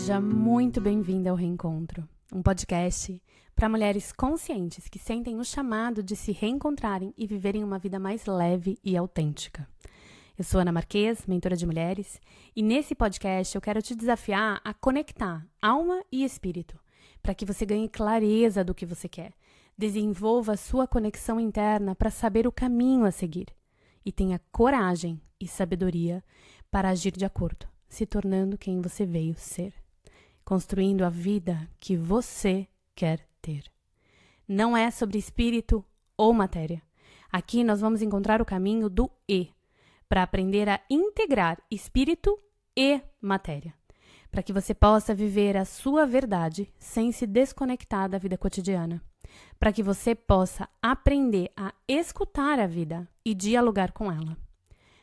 Seja muito bem-vinda ao Reencontro, um podcast para mulheres conscientes que sentem o chamado de se reencontrarem e viverem uma vida mais leve e autêntica. Eu sou Ana Marques, mentora de mulheres, e nesse podcast eu quero te desafiar a conectar alma e espírito, para que você ganhe clareza do que você quer, desenvolva a sua conexão interna para saber o caminho a seguir e tenha coragem e sabedoria para agir de acordo, se tornando quem você veio ser, construindo a vida que você quer ter. Não é sobre espírito ou matéria. Aqui nós vamos encontrar o caminho do E, para aprender a integrar espírito e matéria, para que você possa viver a sua verdade sem se desconectar da vida cotidiana, para que você possa aprender a escutar a vida e dialogar com ela.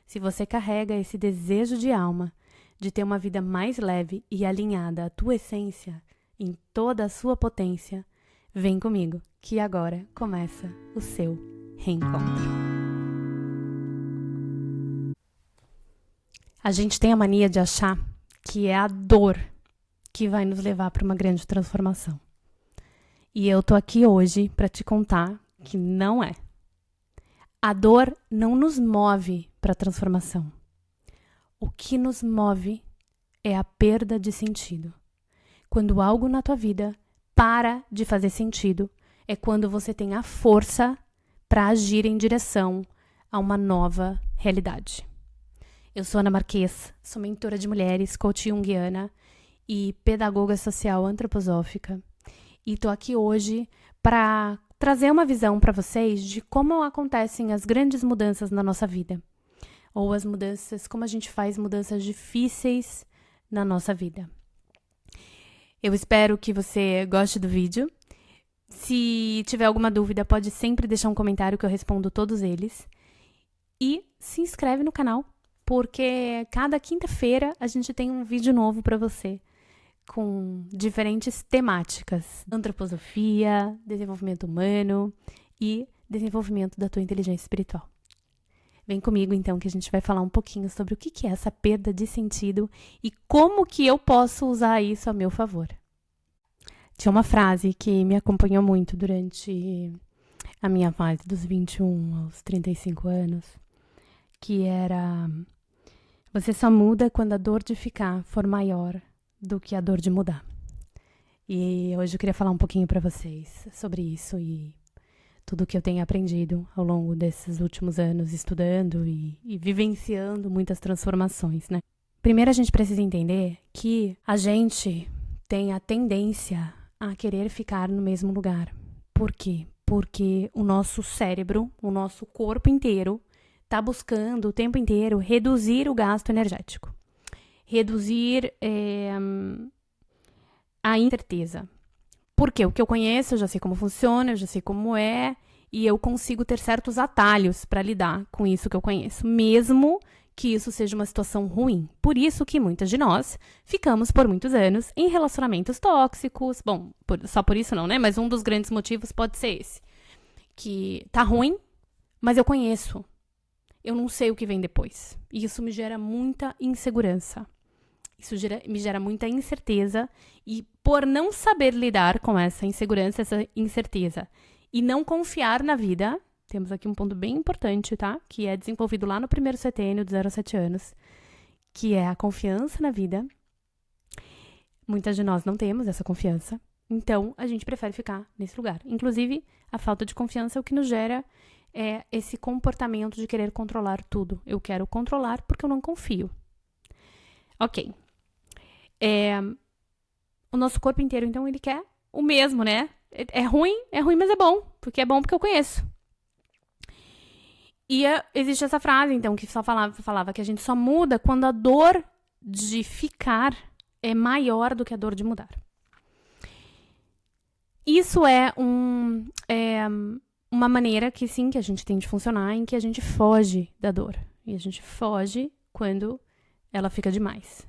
Se você carrega esse desejo de alma de ter uma vida mais leve e alinhada à tua essência, em toda a sua potência, vem comigo, que agora começa o seu reencontro. A gente tem a mania de achar que é a dor que vai nos levar para uma grande transformação. E eu tô aqui hoje para te contar que não é. A dor não nos move para a transformação. O que nos move é a perda de sentido. Quando algo na tua vida para de fazer sentido, é quando você tem a força para agir em direção a uma nova realidade. Eu sou Ana Marques, sou mentora de mulheres, coach junguiana e pedagoga social antroposófica. E estou aqui hoje para trazer uma visão para vocês de como acontecem as grandes mudanças na nossa vida. Ou as mudanças, como a gente faz mudanças difíceis na nossa vida. Eu espero que você goste do vídeo. Se tiver alguma dúvida, pode sempre deixar um comentário que eu respondo todos eles. E se inscreve no canal, porque cada quinta-feira a gente tem um vídeo novo para você, com diferentes temáticas: antroposofia, desenvolvimento humano e desenvolvimento da tua inteligência espiritual. Vem comigo então que a gente vai falar um pouquinho sobre o que é essa perda de sentido e como que eu posso usar isso a meu favor. Tinha uma frase que me acompanhou muito durante a minha fase dos 21 aos 35 anos, que era: você só muda quando a dor de ficar for maior do que a dor de mudar. E hoje eu queria falar um pouquinho para vocês sobre isso e tudo que eu tenho aprendido ao longo desses últimos anos estudando e vivenciando muitas transformações, né? Primeiro a gente precisa entender que a gente tem a tendência a querer ficar no mesmo lugar. Por quê? Porque o nosso cérebro, o nosso corpo inteiro, está buscando o tempo inteiro reduzir o gasto energético. Reduzir a incerteza. Porque o que eu conheço, eu já sei como funciona, eu já sei como é, e eu consigo ter certos atalhos para lidar com isso que eu conheço, mesmo que isso seja uma situação ruim. Por isso que muitas de nós ficamos por muitos anos em relacionamentos tóxicos. Bom, só por isso não, né? Mas um dos grandes motivos pode ser esse. Que tá ruim, mas eu conheço. Eu não sei o que vem depois. E isso me gera muita insegurança. Isso me gera muita incerteza, e por não saber lidar com essa insegurança, essa incerteza, e não confiar na vida, temos aqui um ponto bem importante, tá? Que é desenvolvido lá no primeiro setênio, de 0 a 7 anos, que é a confiança na vida. Muitas de nós não temos essa confiança, então a gente prefere ficar nesse lugar. Inclusive, a falta de confiança é o que nos gera esse comportamento de querer controlar tudo. Eu quero controlar porque eu não confio. Ok. O nosso corpo inteiro, então, ele quer o mesmo, né? É ruim, mas é bom porque eu conheço. E existe essa frase, então, que só falava que a gente só muda quando a dor de ficar é maior do que a dor de mudar. Isso é uma maneira que, sim, que a gente tem de funcionar, em que a gente foge da dor. E a gente foge quando ela fica demais.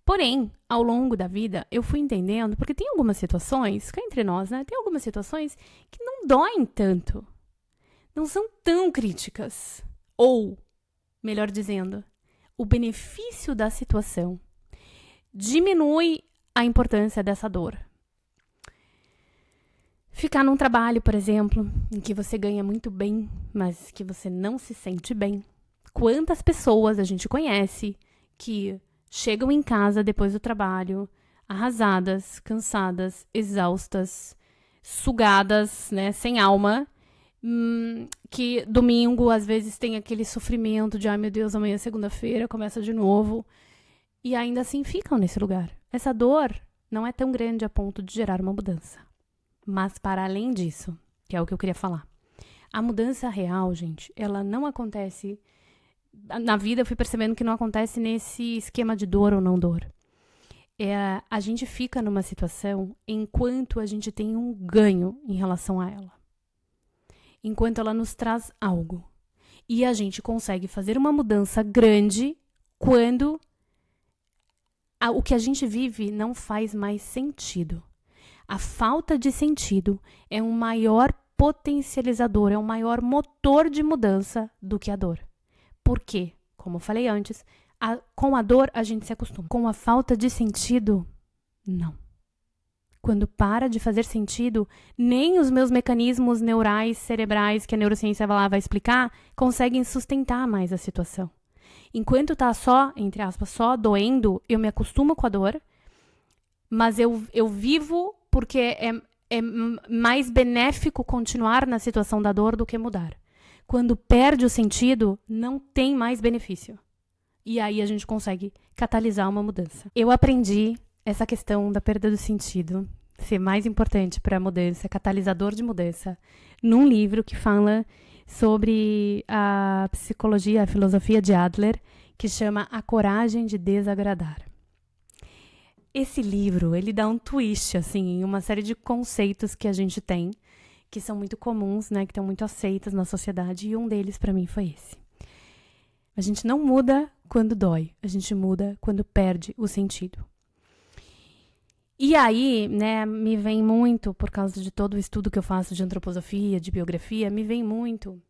Porém, ao longo da vida, eu fui entendendo, porque tem algumas situações, cá entre nós, né? Tem algumas situações que não doem tanto. Não são tão críticas. Ou, melhor dizendo, o benefício da situação diminui a importância dessa dor. Ficar num trabalho, por exemplo, em que você ganha muito bem, mas que você não se sente bem. Quantas pessoas a gente conhece que chegam em casa depois do trabalho, arrasadas, cansadas, exaustas, sugadas, né, sem alma, que domingo às vezes tem aquele sofrimento de ai meu Deus, amanhã é segunda-feira, começa de novo, e ainda assim ficam nesse lugar. Essa dor não é tão grande a ponto de gerar uma mudança. Mas para além disso, que é o que eu queria falar, a mudança real, gente, ela não acontece. Na vida eu fui percebendo que não acontece nesse esquema de dor ou não dor. A gente fica numa situação enquanto a gente tem um ganho em relação a ela. Enquanto ela nos traz algo. E a gente consegue fazer uma mudança grande quando o que a gente vive não faz mais sentido. A falta de sentido é um maior potencializador, é um maior motor de mudança do que a dor. Por quê? Como eu falei antes, com a dor a gente se acostuma. Com a falta de sentido, não. Quando para de fazer sentido, nem os meus mecanismos neurais, cerebrais, que a neurociência vai explicar, conseguem sustentar mais a situação. Enquanto tá só, entre aspas, só doendo, eu me acostumo com a dor, mas eu vivo porque é mais benéfico continuar na situação da dor do que mudar. Quando perde o sentido, não tem mais benefício. E aí a gente consegue catalisar uma mudança. Eu aprendi essa questão da perda do sentido ser mais importante para a mudança, catalisador de mudança, num livro que fala sobre a psicologia, a filosofia de Adler, que chama A Coragem de Desagradar. Esse livro, ele dá um twist, assim, em uma série de conceitos que a gente tem, que são muito comuns, né, que estão muito aceitos na sociedade, e um deles, para mim, foi esse. A gente não muda quando dói, a gente muda quando perde o sentido. E aí, né, me vem muito, por causa de todo o estudo que eu faço de antroposofia, de biografia, me vem muito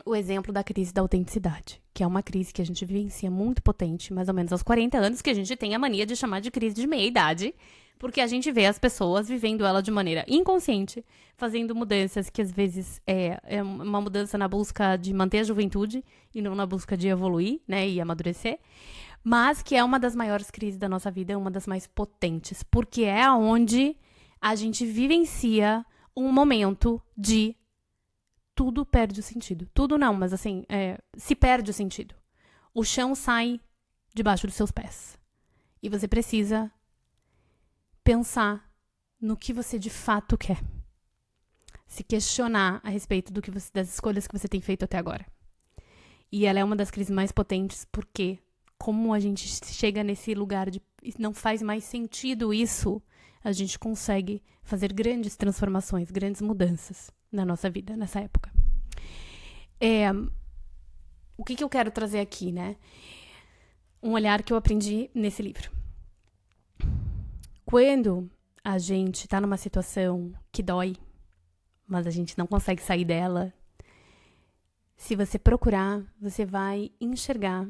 o exemplo da crise da autenticidade, que é uma crise que a gente vivencia muito potente, mais ou menos aos 40 anos, que a gente tem a mania de chamar de crise de meia-idade, porque a gente vê as pessoas vivendo ela de maneira inconsciente, fazendo mudanças que às vezes é uma mudança na busca de manter a juventude e não na busca de evoluir, né, e amadurecer, mas que é uma das maiores crises da nossa vida, é uma das mais potentes, porque é onde a gente vivencia um momento de tudo perde o sentido. Tudo não, mas assim, se perde o sentido. O chão sai debaixo dos seus pés. E você precisa pensar no que você de fato quer. Se questionar a respeito das escolhas que você tem feito até agora. E ela é uma das crises mais potentes, porque como a gente chega nesse lugar de não faz mais sentido isso, a gente consegue fazer grandes transformações, grandes mudanças na nossa vida, nessa época. O que eu quero trazer aqui, né? Um olhar que eu aprendi nesse livro. Quando a gente tá numa situação que dói, mas a gente não consegue sair dela, se você procurar, você vai enxergar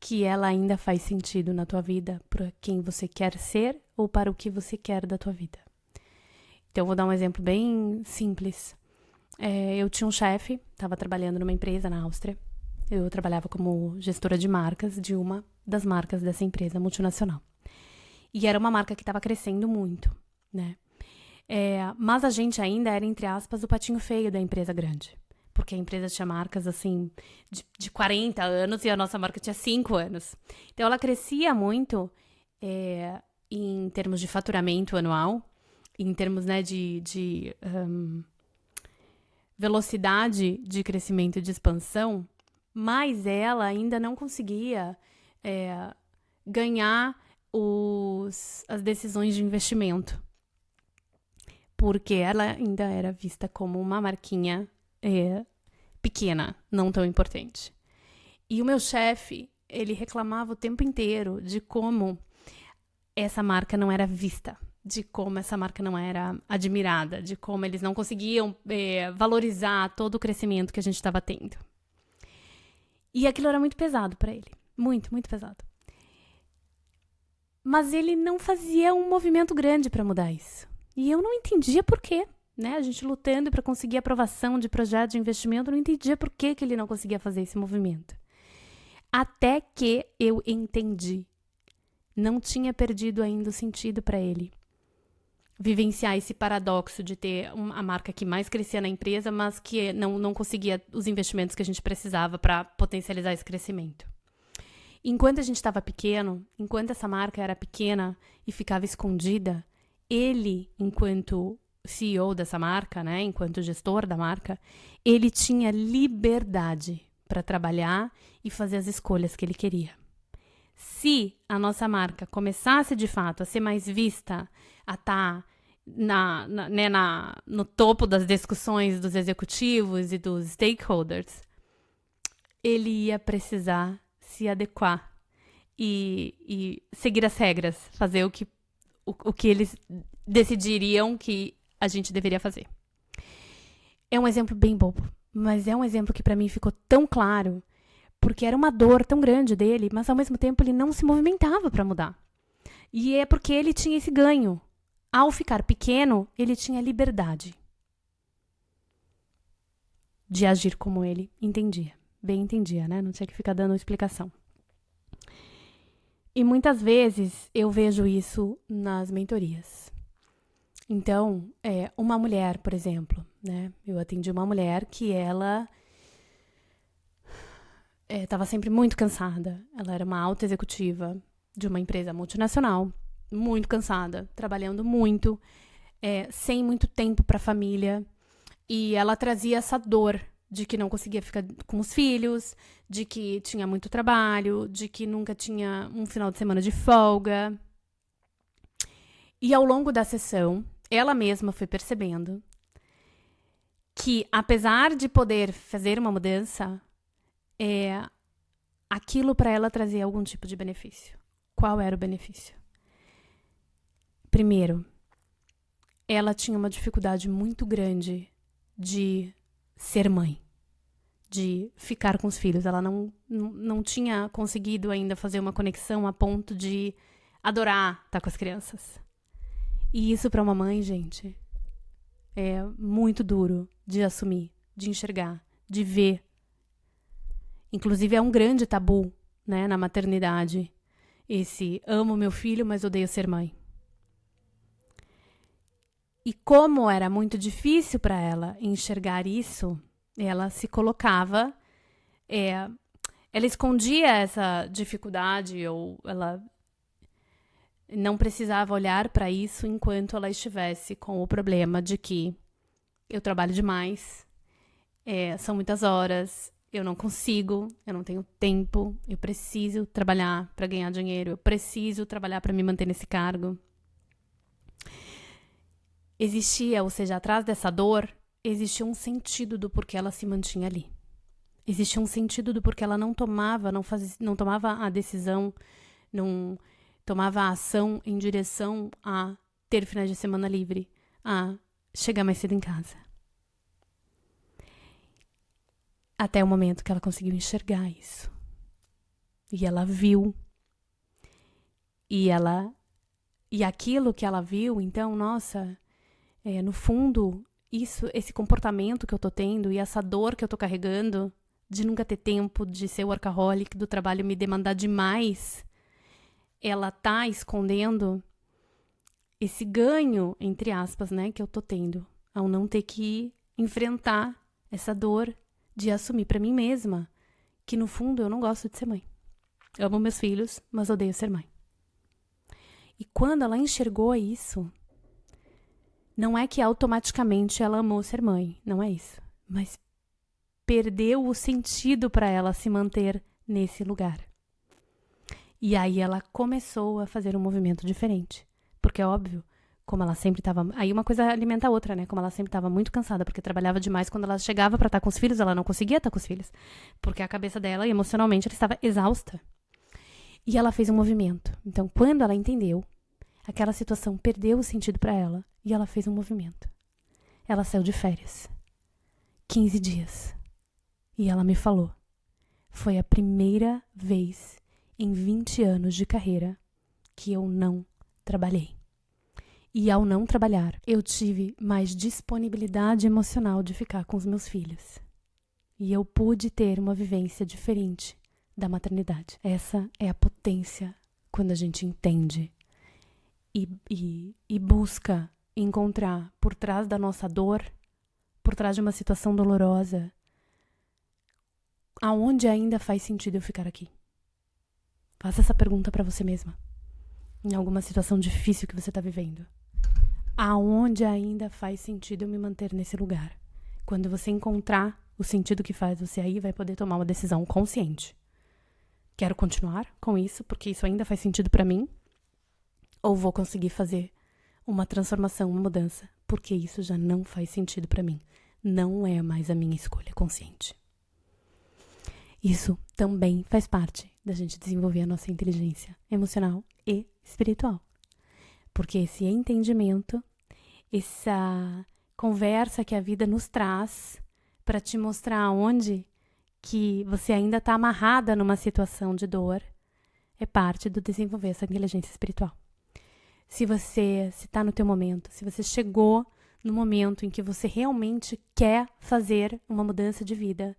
que ela ainda faz sentido na tua vida, para quem você quer ser ou para o que você quer da tua vida. Então, eu vou dar um exemplo bem simples. Eu tinha um chefe, estava trabalhando numa empresa na Áustria. Eu trabalhava como gestora de marcas de uma das marcas dessa empresa multinacional. E era uma marca que estava crescendo muito, né? Mas a gente ainda era, entre aspas, o patinho feio da empresa grande. Porque a empresa tinha marcas, assim, de 40 anos e a nossa marca tinha 5 anos. Então, ela crescia muito em termos de faturamento anual, em termos, né, de velocidade de crescimento e de expansão, mas ela ainda não conseguia ganhar as decisões de investimento. Porque ela ainda era vista como uma marquinha pequena, não tão importante. E o meu chefe, ele reclamava o tempo inteiro de como essa marca não era vista, de como essa marca não era admirada, de como eles não conseguiam valorizar todo o crescimento que a gente estava tendo. E aquilo era muito pesado para ele, muito, muito pesado. Mas ele não fazia um movimento grande para mudar isso. E eu não entendia por quê. Né? A gente lutando para conseguir aprovação de projeto de investimento, eu não entendia por que ele não conseguia fazer esse movimento. Até que eu entendi. Não tinha perdido ainda o sentido para ele vivenciar esse paradoxo de ter a marca que mais crescia na empresa, mas que não conseguia os investimentos que a gente precisava para potencializar esse crescimento. Enquanto a gente estava pequeno, enquanto essa marca era pequena e ficava escondida, ele, enquanto CEO dessa marca, né, enquanto gestor da marca, ele tinha liberdade para trabalhar e fazer as escolhas que ele queria. Se a nossa marca começasse de fato a ser mais vista, a estar no topo das discussões dos executivos e dos stakeholders, ele ia precisar se adequar e seguir as regras, fazer o que eles decidiriam que a gente deveria fazer. É um exemplo bem bobo, mas é um exemplo que para mim ficou tão claro, porque era uma dor tão grande dele, mas ao mesmo tempo ele não se movimentava para mudar. E é porque ele tinha esse ganho. Ao ficar pequeno, ele tinha liberdade de agir como ele entendia. Bem entendia, né? Não tinha que ficar dando explicação. E muitas vezes eu vejo isso nas mentorias. Então, uma mulher, por exemplo, né? Eu atendi uma mulher que ela estava sempre muito cansada. Ela era uma alta executiva de uma empresa multinacional, muito cansada, trabalhando muito, sem muito tempo para a família. E ela trazia essa dor de que não conseguia ficar com os filhos, de que tinha muito trabalho, de que nunca tinha um final de semana de folga. E ao longo da sessão, ela mesma foi percebendo que, apesar de poder fazer uma mudança, aquilo para ela trazia algum tipo de benefício. Qual era o benefício? Primeiro, ela tinha uma dificuldade muito grande de ser mãe, de ficar com os filhos. Ela não tinha conseguido ainda fazer uma conexão a ponto de adorar estar com as crianças. E isso para uma mãe, gente, é muito duro de assumir, de enxergar, de ver. Inclusive é um grande tabu, né, na maternidade. Esse amo meu filho, mas odeio ser mãe. E como era muito difícil para ela enxergar isso, ela se colocava, ela escondia essa dificuldade, ou ela não precisava olhar para isso enquanto ela estivesse com o problema de que eu trabalho demais, são muitas horas, eu não consigo, eu não tenho tempo, eu preciso trabalhar para ganhar dinheiro, eu preciso trabalhar para me manter nesse cargo. Existia, ou seja, atrás dessa dor, existia um sentido do porquê ela se mantinha ali. Existia um sentido do porquê ela não tomava a decisão, não tomava a ação em direção a ter finais de semana livre, a chegar mais cedo em casa. Até o momento que ela conseguiu enxergar isso. E ela viu. E aquilo que ela viu, então, nossa, no fundo, esse comportamento que eu tô tendo e essa dor que eu tô carregando de nunca ter tempo, de ser workaholic, do trabalho me demandar demais, ela tá escondendo esse ganho, entre aspas, né, que eu tô tendo, ao não ter que enfrentar essa dor de assumir pra mim mesma que, no fundo, eu não gosto de ser mãe. Amo meus filhos, mas odeio ser mãe. E quando ela enxergou isso, não é que automaticamente ela amou ser mãe, não é isso. Mas perdeu o sentido para ela se manter nesse lugar. E aí ela começou a fazer um movimento diferente. Porque é óbvio, como ela sempre estava... Aí uma coisa alimenta a outra, né? Como ela sempre estava muito cansada, porque trabalhava demais, quando ela chegava para estar com os filhos, ela não conseguia estar com os filhos. Porque a cabeça dela, emocionalmente, ela estava exausta. E ela fez um movimento. Então, quando ela entendeu, aquela situação perdeu o sentido para ela e ela fez um movimento. Ela saiu de férias. 15 dias. E ela me falou. Foi a primeira vez em 20 anos de carreira que eu não trabalhei. E ao não trabalhar, eu tive mais disponibilidade emocional de ficar com os meus filhos. E eu pude ter uma vivência diferente da maternidade. Essa é a potência quando a gente entende e busca encontrar por trás da nossa dor, por trás de uma situação dolorosa, aonde ainda faz sentido eu ficar aqui. Faça essa pergunta para você mesma. Em alguma situação difícil que você está vivendo. Aonde ainda faz sentido eu me manter nesse lugar? Quando você encontrar o sentido que faz, você aí vai poder tomar uma decisão consciente. Quero continuar com isso, porque isso ainda faz sentido para mim? Ou vou conseguir fazer uma transformação, uma mudança, porque isso já não faz sentido para mim? Não é mais a minha escolha consciente. Isso também faz parte da gente desenvolver a nossa inteligência emocional e espiritual. Porque esse entendimento, essa conversa que a vida nos traz para te mostrar onde que você ainda está amarrada numa situação de dor, é parte do desenvolver essa inteligência espiritual. Se você está no teu momento, se você chegou no momento em que você realmente quer fazer uma mudança de vida,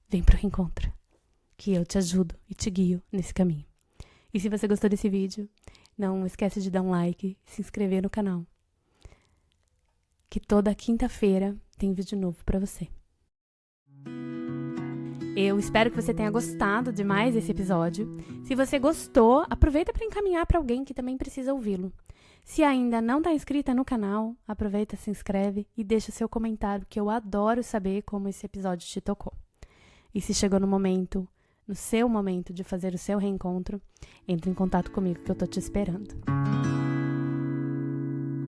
vem pro reencontro, que eu te ajudo e te guio nesse caminho. E se você gostou desse vídeo, não esquece de dar um like e se inscrever no canal, que toda quinta-feira tem vídeo novo para você. Eu espero que você tenha gostado demais desse episódio. Se você gostou, aproveita para encaminhar para alguém que também precisa ouvi-lo. Se ainda não está inscrita no canal, aproveita, se inscreve e deixa seu comentário, que eu adoro saber como esse episódio te tocou. E se chegou no seu momento de fazer o seu reencontro, entre em contato comigo que eu tô te esperando.